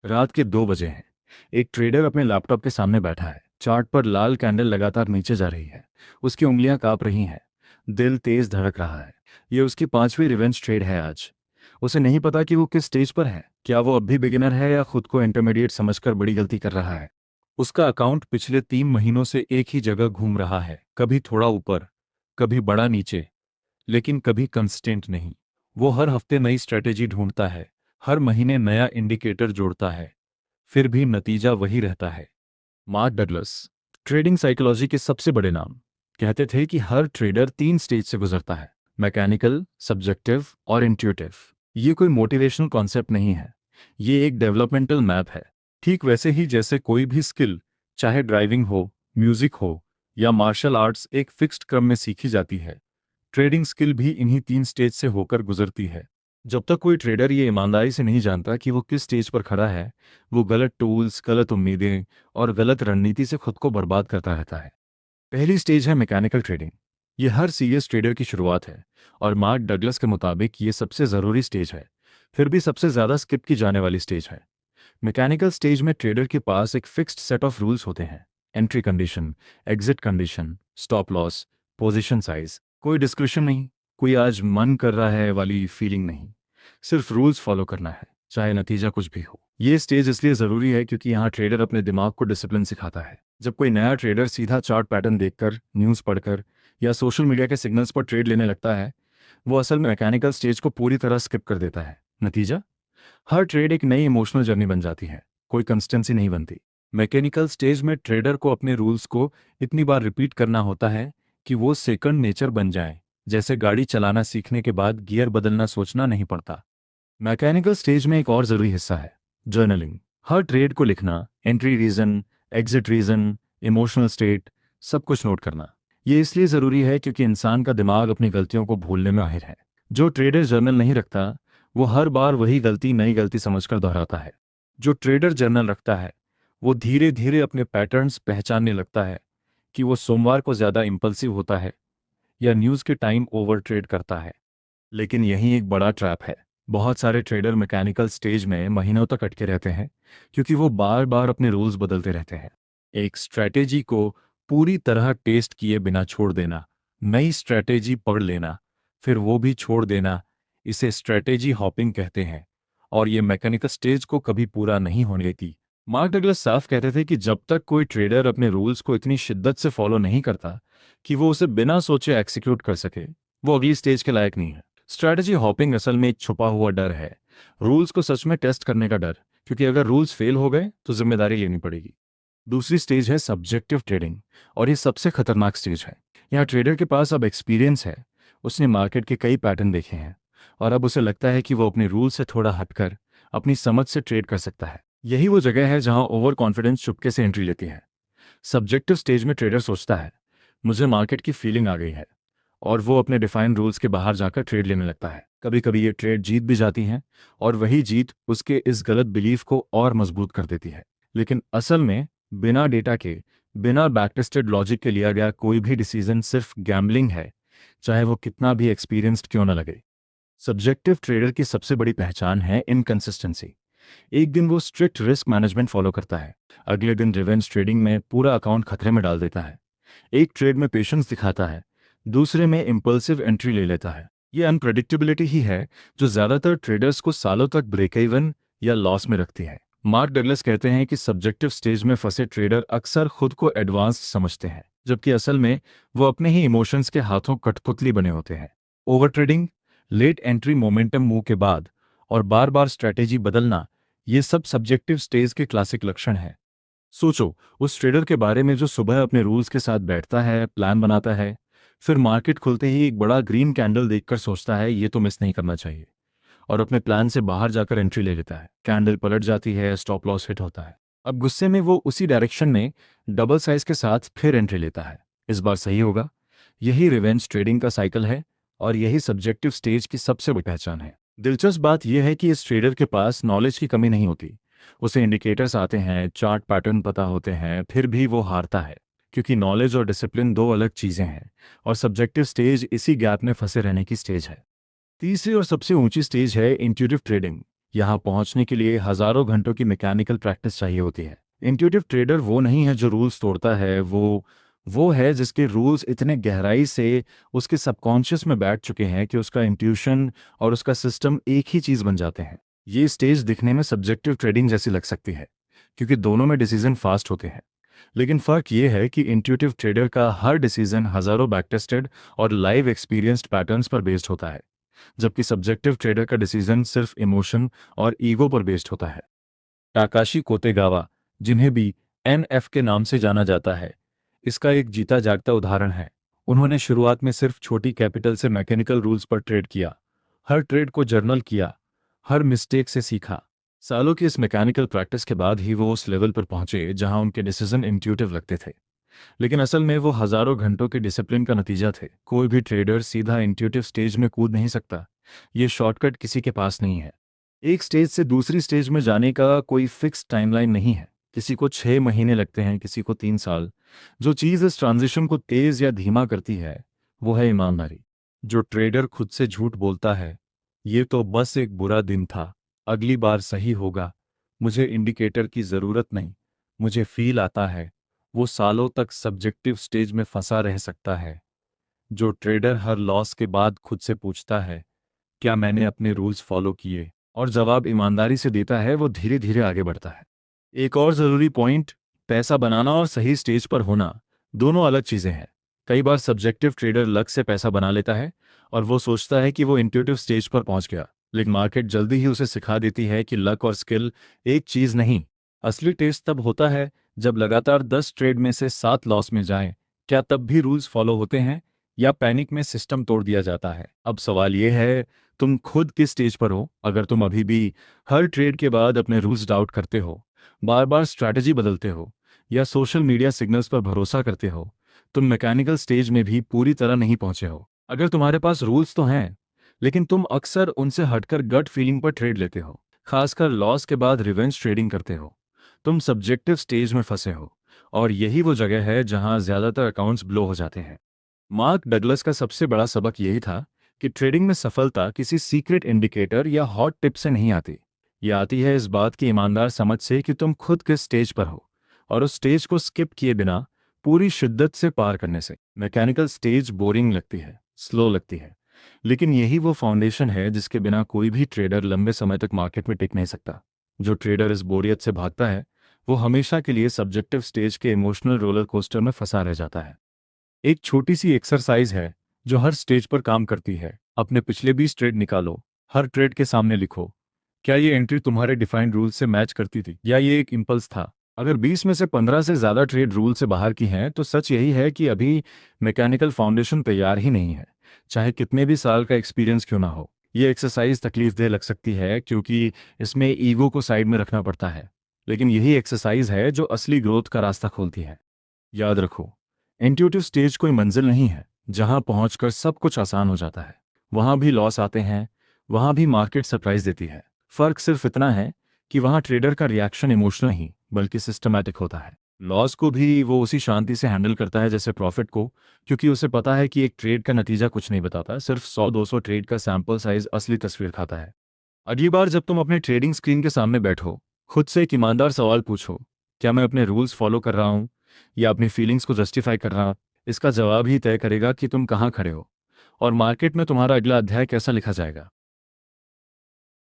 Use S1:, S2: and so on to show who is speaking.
S1: रात के 2 बजे हैं। एक ट्रेडर अपने लैपटॉप के सामने बैठा है। चार्ट पर लाल कैंडल लगातार नीचे जा रही है। उसकी उंगलियां कांप रही हैं। दिल तेज धड़क रहा है। ये उसकी 5वीं रिवेंज ट्रेड है आज। उसे नहीं पता कि वो किस स्टेज पर है। क्या वो अब भी बिगिनर है या खुद को इंटरमीडिएट समझकर बड़ी गलती कर रहा है। उसका अकाउंट पिछले 3 महीनों से एक ही जगह घूम रहा है, कभी थोड़ा ऊपर, कभी बड़ा नीचे, लेकिन कभी कंसिस्टेंट नहीं। वो हर हफ्ते नई स्ट्रेटेजी ढूंढता है, हर महीने नया इंडिकेटर जोड़ता है, फिर भी नतीजा वही रहता है। मार्क डगलस, ट्रेडिंग साइकोलॉजी के सबसे बड़े नाम, कहते थे कि हर ट्रेडर 3 स्टेज से गुजरता है: मैकेनिकल, सब्जेक्टिव और इंट्यूटिव। ये कोई मोटिवेशनल कॉन्सेप्ट नहीं है, ये एक डेवलपमेंटल मैप है। ठीक वैसे ही जैसे कोई भी स्किल, चाहे ड्राइविंग हो, म्यूजिक हो या मार्शल आर्ट्स, एक फिक्स्ड क्रम में सीखी जाती है, ट्रेडिंग स्किल भी इन्हीं 3 स्टेज से होकर गुजरती है। जब तक कोई ट्रेडर ये ईमानदारी से नहीं जानता कि वो किस स्टेज पर खड़ा है, वो गलत टूल्स, गलत उम्मीदें और गलत रणनीति से खुद को बर्बाद करता रहता है। पहली स्टेज है मैकेनिकल ट्रेडिंग। ये हर सीरियस ट्रेडर की शुरुआत है और मार्क डगलस के मुताबिक ये सबसे ज़रूरी स्टेज है, फिर भी सबसे ज़्यादा स्किप की जाने वाली स्टेज है। मैकेनिकल स्टेज में ट्रेडर के पास एक फिक्स्ड सेट ऑफ रूल्स होते हैं: entry condition, exit condition, stop loss, position size. कोई डिस्क्रिप्शन नहीं, कोई आज मन कर रहा है वाली फीलिंग नहीं। सिर्फ रूल्स फॉलो करना है, चाहे नतीजा कुछ भी हो। ये स्टेज इसलिए ज़रूरी है क्योंकि यहाँ ट्रेडर अपने दिमाग को डिसिप्लिन सिखाता है। जब कोई नया ट्रेडर सीधा चार्ट पैटर्न देखकर, न्यूज़ पढ़कर या सोशल मीडिया के सिग्नल्स पर ट्रेड लेने लगता है, वो असल में मैकेनिकल स्टेज को पूरी तरह स्किप कर देता है। नतीजा, हर ट्रेड एक नई इमोशनल जर्नी बन जाती है, कोई कंसिस्टेंसी नहीं बनती। मैकेनिकल स्टेज में ट्रेडर को अपने रूल्स को इतनी बार रिपीट करना होता है कि वो सेकंड नेचर बन जाए। जैसे गाड़ी चलाना सीखने के बाद गियर बदलना सोचना नहीं पड़ता। मैकेनिकल स्टेज में एक और ज़रूरी हिस्सा है जर्नलिंग। हर ट्रेड को लिखना, entry reason, exit reason, emotional state, सब कुछ नोट करना। ये इसलिए ज़रूरी है क्योंकि इंसान का दिमाग अपनी गलतियों को भूलने में माहिर है। जो ट्रेडर जर्नल नहीं रखता, वो हर बार वही गलती नई गलती समझकर दोहराता है। जो ट्रेडर जर्नल रखता है, वो धीरे धीरे अपने पैटर्न्स पहचानने लगता है कि वो सोमवार को ज़्यादा इम्पल्सिव होता है या न्यूज़ के टाइम ओवर ट्रेड करता है। लेकिन यही एक बड़ा ट्रैप है। बहुत सारे ट्रेडर मैकेनिकल स्टेज में महीनों तक अटके रहते हैं क्योंकि वो बार बार अपने रूल्स बदलते रहते हैं। एक स्ट्रैटेजी को पूरी तरह टेस्ट किए बिना छोड़ देना, नई स्ट्रैटेजी पढ़ लेना, फिर वो भी छोड़ देना, इसे स्ट्रैटेजी हॉपिंग कहते हैं। और ये मैकेनिकल स्टेज को कभी पूरा नहीं होने देती। मार्क डगलस साफ कहते थे कि जब तक कोई ट्रेडर अपने रूल्स को इतनी शिद्दत से फॉलो नहीं करता कि वो उसे बिना सोचे एक्सिक्यूट कर सके, वो अगली स्टेज के लायक नहीं है। स्ट्रैटेजी हॉपिंग असल में एक छुपा हुआ डर है, रूल्स को सच में टेस्ट करने का डर, क्योंकि अगर रूल्स फेल हो गए तो जिम्मेदारी लेनी पड़ेगी। दूसरी स्टेज है सब्जेक्टिव ट्रेडिंग, और ये सबसे खतरनाक स्टेज है। यहाँ ट्रेडर के पास अब एक्सपीरियंस है, उसने मार्केट के कई पैटर्न देखे हैं और अब उसे लगता है कि वो अपने रूल से थोड़ा हटकर अपनी समझ से ट्रेड कर सकता है। यही वो जगह है जहां ओवर कॉन्फिडेंस चुपके से एंट्री लेती है। सब्जेक्टिव स्टेज में ट्रेडर सोचता है, मुझे मार्केट की फीलिंग आ गई है, और वो अपने डिफाइंड रूल्स के बाहर जाकर ट्रेड लेने लगता है। कभी कभी ये ट्रेड जीत भी जाती है और वही जीत उसके इस गलत बिलीफ को और मजबूत कर देती है। लेकिन असल में बिना डेटा के, बिना बैकटेस्टेड लॉजिक के लिया गया कोई भी डिसीजन सिर्फ गैम्बलिंग है, चाहे वो कितना भी एक्सपीरियंस्ड क्यों न लगे। सब्जेक्टिव ट्रेडर की सबसे बड़ी पहचान है इनकंसिस्टेंसी। एक दिन वो स्ट्रिक्ट रिस्क मैनेजमेंट फॉलो करता है, अगले दिन रिवेंज ट्रेडिंग में पूरा अकाउंट खतरे में डाल देता है। एक ट्रेड में पेशेंस दिखाता है, दूसरे में इम्पल्सिव एंट्री ले लेता है। ये अनप्रेडिक्टेबिलिटी ही है जो ज़्यादातर ट्रेडर्स को सालों तक ब्रेक इवन या लॉस में रखती है। मार्क डगलस कहते हैं कि सब्जेक्टिव स्टेज में फंसे ट्रेडर अक्सर खुद को एडवांस समझते हैं, जबकि असल में वो अपने ही इमोशंस के हाथों कठपुतली बने होते हैं। Over trading, late entry, momentum move के बाद और बार बार स्ट्रैटेजी बदलना, ये सब सब्जेक्टिव स्टेज के क्लासिक लक्षण हैं। सोचो उस ट्रेडर के बारे में जो सुबह अपने रूल्स के साथ बैठता है, प्लान बनाता है, फिर मार्केट खुलते ही एक बड़ा ग्रीन कैंडल देखकर सोचता है ये तो मिस नहीं करना चाहिए, और अपने प्लान से बाहर जाकर एंट्री ले लेता है। कैंडल पलट जाती है, स्टॉप लॉस हिट होता है। अब गुस्से में वो उसी डायरेक्शन में डबल साइज के साथ फिर एंट्री लेता है। इस बार सही होगा। यही रिवेंज ट्रेडिंग का साइकिल है और यही सब्जेक्टिव स्टेज की सबसे बड़ी पहचान है। दिलचस्प बात यह है कि इस ट्रेडर के पास नॉलेज की कमी नहीं होती। उसे इंडिकेटर्स आते हैं, चार्ट पैटर्न पता होते हैं, फिर भी वो हारता है, क्योंकि नॉलेज और डिसिप्लिन दो अलग चीज़ें हैं, और सब्जेक्टिव स्टेज इसी गैप में फंसे रहने की स्टेज है। तीसरी और सबसे ऊंची स्टेज है इंट्यूटिव ट्रेडिंग। यहाँ पहुंचने के लिए हजारों घंटों की मैकेनिकल प्रैक्टिस चाहिए होती है। इंट्यूटिव ट्रेडर वो नहीं है जो रूल्स तोड़ता है, वो है जिसके रूल्स इतने गहराई से उसके सबकॉन्शियस में बैठ चुके हैं कि उसका इंट्यूशन और उसका सिस्टम एक ही चीज़ बन जाते हैं। ये स्टेज दिखने में सब्जेक्टिव ट्रेडिंग जैसी लग सकती है क्योंकि दोनों में डिसीजन फास्ट होते हैं, लेकिन फ़र्क ये है कि इंट्यूटिव ट्रेडर का हर डिसीजन हज़ारों बैकटेस्टेड और लाइव एक्सपीरियंस्ड पैटर्न्स पर बेस्ड होता है, जबकि सब्जेक्टिव ट्रेडर का डिसीजन सिर्फ इमोशन और ईगो पर बेस्ड होता है। टाकाशी कोतेगावा, जिन्हें भी NF के नाम से जाना जाता है, इसका एक जीता जागता उदाहरण है। उन्होंने शुरुआत में सिर्फ छोटी कैपिटल से मैकेनिकल रूल्स पर ट्रेड किया, हर ट्रेड को जर्नल किया, हर मिस्टेक से सीखा। सालों की इस मैकेनिकल प्रैक्टिस के बाद ही वो उस लेवल पर पहुंचे जहां उनके डिसीजन इंट्यूटिव लगते थे, लेकिन असल में वो हजारों घंटों के डिसिप्लिन का नतीजा थे। कोई भी ट्रेडर सीधा इंट्यूटिव स्टेज में कूद नहीं सकता, ये शॉर्टकट किसी के पास नहीं है। एक स्टेज से दूसरी स्टेज में जाने का कोई फिक्स टाइमलाइन नहीं है। किसी को 6 महीने लगते हैं, किसी को 3 साल। जो चीज़ इस ट्रांजिशन को तेज या धीमा करती है वो है ईमानदारी। जो ट्रेडर खुद से झूठ बोलता है, ये तो बस एक बुरा दिन था, अगली बार सही होगा, मुझे इंडिकेटर की ज़रूरत नहीं, मुझे फील आता है, वो सालों तक सब्जेक्टिव स्टेज में फंसा रह सकता है। जो ट्रेडर हर लॉस के बाद खुद से पूछता है, क्या मैंने अपने रूल्स फॉलो किए, और जवाब ईमानदारी से देता है, वो धीरे धीरे आगे बढ़ता है। एक और ज़रूरी पॉइंट, पैसा बनाना और सही स्टेज पर होना दोनों अलग चीज़ें हैं। कई बार सब्जेक्टिव ट्रेडर लक से पैसा बना लेता है और वो सोचता है कि वो इंट्यूटिव स्टेज पर पहुंच गया, लेकिन मार्केट जल्दी ही उसे सिखा देती है कि लक और स्किल एक चीज़ नहीं। असली टेस्ट तब होता है जब लगातार 10 ट्रेड में से 7 लॉस में जाएं। क्या तब भी रूल्स फॉलो होते हैं या पैनिक में सिस्टम तोड़ दिया जाता है? अब सवाल ये है, तुम खुद किस स्टेज पर हो? अगर तुम अभी भी हर ट्रेड के बाद अपने रूल्स डाउट करते हो, बार बार स्ट्रैटेजी बदलते हो या सोशल मीडिया सिग्नल्स पर भरोसा करते हो, तुम मैकेनिकल स्टेज में भी पूरी तरह नहीं पहुंचे हो। अगर तुम्हारे पास रूल्स तो हैं, लेकिन तुम अक्सर उनसे हटकर गट फीलिंग पर ट्रेड लेते हो, खासकर लॉस के बाद रिवेंज ट्रेडिंग करते हो, तुम सब्जेक्टिव स्टेज में फंसे हो। और यही वो जगह है जहां ज्यादातर अकाउंट्स ब्लो हो जाते हैं। मार्क डगलस का सबसे बड़ा सबक यही था कि ट्रेडिंग में सफलता किसी सीक्रेट इंडिकेटर या हॉट टिप से नहीं आती। ये आती है इस बात की ईमानदार समझ से कि तुम खुद किस स्टेज पर हो और उस स्टेज को स्किप किए बिना पूरी शिद्दत से पार करने से। मैकेनिकल स्टेज बोरिंग लगती है, स्लो लगती है, लेकिन यही वो फाउंडेशन है जिसके बिना कोई भी ट्रेडर लंबे समय तक मार्केट में टिक नहीं सकता। जो ट्रेडर इस बोरियत से भागता है वो हमेशा के लिए सब्जेक्टिव स्टेज के इमोशनल रोलर कोस्टर में फंसा रह जाता है। एक छोटी सी एक्सरसाइज है जो हर स्टेज पर काम करती है। अपने पिछले 20 ट्रेड निकालो, हर ट्रेड के सामने लिखो, क्या ये एंट्री तुम्हारे डिफाइंड रूल से मैच करती थी या ये एक इंपल्स था? अगर 20 में से 15 से ज़्यादा ट्रेड रूल से बाहर की हैं तो सच यही है कि अभी मैकेनिकल फाउंडेशन तैयार ही नहीं है, चाहे कितने भी साल का एक्सपीरियंस क्यों ना हो। ये एक्सरसाइज तकलीफदेह लग सकती है क्योंकि इसमें ईगो को साइड में रखना पड़ता है, लेकिन यही एक्सरसाइज है जो असली ग्रोथ का रास्ता खोलती है। याद रखो, इंट्यूटिव स्टेज कोई मंजिल नहीं है जहां पहुंचकर सब कुछ आसान हो जाता है। वहां भी लॉस आते हैं, वहां भी मार्केट सरप्राइज देती है। फर्क सिर्फ इतना है कि वहां ट्रेडर का रिएक्शन इमोशनल नहीं बल्कि सिस्टमैटिक होता है। लॉस को भी वो उसी शांति से हैंडल करता है जैसे प्रॉफिट को, क्योंकि उसे पता है कि एक ट्रेड का नतीजा कुछ नहीं बताता, सिर्फ 100-200 ट्रेड का सैंपल साइज असली तस्वीर खाता है। अगली बार जब तुम अपने ट्रेडिंग स्क्रीन के सामने बैठो, खुद से एक ईमानदार सवाल पूछो, क्या मैं अपने रूल्स फॉलो कर रहा हूँ या अपनी फीलिंग्स को जस्टिफाई कर रहा? इसका जवाब ही तय करेगा कि तुम कहाँ खड़े हो और मार्केट में तुम्हारा अगला अध्याय कैसा लिखा जाएगा।